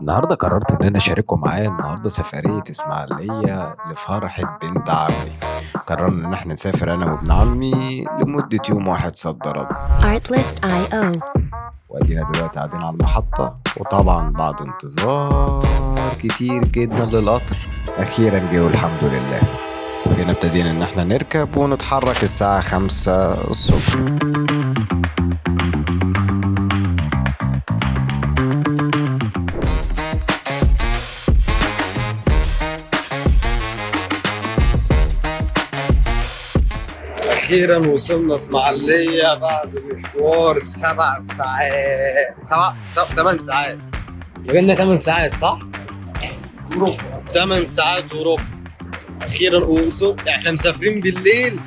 النهارده قررت إن أنا أشارككم معايا النهارده سفرية إسماعيلية لفرحة بنت عمي. قررنا إن إحنا نسافر أنا وابن عمي لمدة يوم واحد صد رد. Artlist.io. وأدينا دلوقتي قاعدين على المحطة، وطبعا بعد انتظار كتير جدا للقطر أخيرا جه والحمد لله. وهنا ابتدينا إن إحنا نركب ونتحرك الساعة 5 الصبح. أخيرا وصلنا إسماعيلية بعد مشوار 8 ساعات. بقالنا 8 ساعات صح؟ 8 ساعات وربع. أخيرا إحنا مسافرين بالليل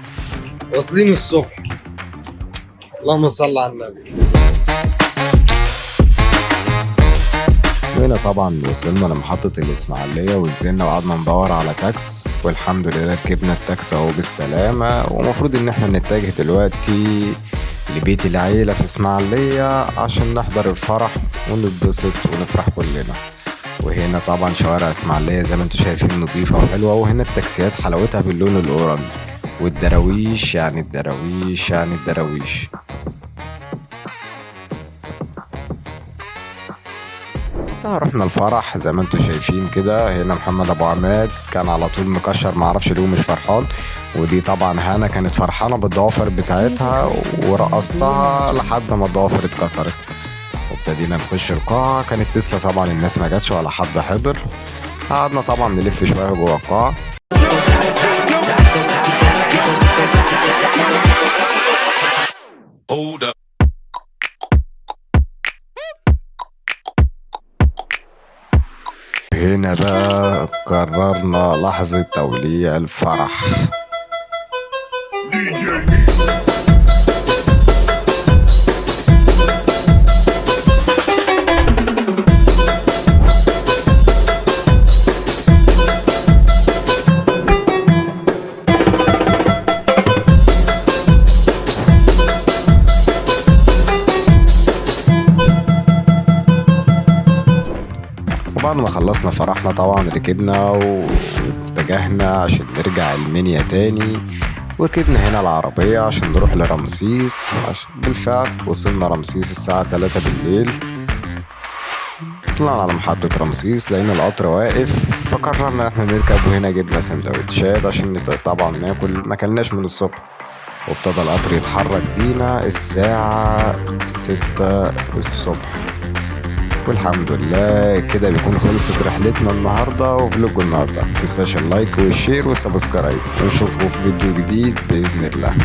واصلين الصبح. اللهم صل على النبي. هنا طبعا وصلنا لمحطة الإسماعيلية ونزلنا وقعدنا ندور على تاكس، والحمد لله ركبنا التاكس اهو بالسلامة. ومفروض إن احنا نتجه دلوقتي لبيت العيلة في إسماعيلية عشان نحضر الفرح ونتبسط ونفرح كلنا. وهنا طبعا شوارع إسماعيلية زي ما انتوا شايفين نظيفة وحلوة، وهنا التاكسيات حلاوتها باللون الأورنج، والدراويش يعني الدراويش. رحنا الفرح زي ما انتوا شايفين كده. هنا محمد ابو عماد كان على طول مكشر، معرفش ليه مش فرحان. ودي طبعا هانا كانت فرحانه بالضوافر بتاعتها ورقصتها لحد ما الضوافر اتكسرت. وابتدينا نخش القاعه، كانت لسه طبعا الناس ما جاتش ولا حد حضر. قعدنا طبعا نلف شويه جوه القاعه. هنا بقى قررنا لحظة توليع الفرح. وبعد ما خلصنا فرحنا طبعا ركبنا واتجهنا عشان نرجع المنيا تاني. وركبنا هنا العربية عشان نروح لرمسيس. بالفعل وصلنا رمسيس الساعة 3 بالليل. طلعنا على محطة رمسيس لقينا القطر واقف، فقررنا احنا نركب. وهنا جبنا سندوتشات عشان طبعا ناكل، ما كلناش من الصبح. وابتدى القطر يتحرك بينا الساعة 6 الصبح. والحمد لله كده بيكون خلصت رحلتنا النهارده وفلوج النهارده. متنساش اللايك والشير والسبسكرايب، ونشوفكم في فيديو جديد بإذن الله.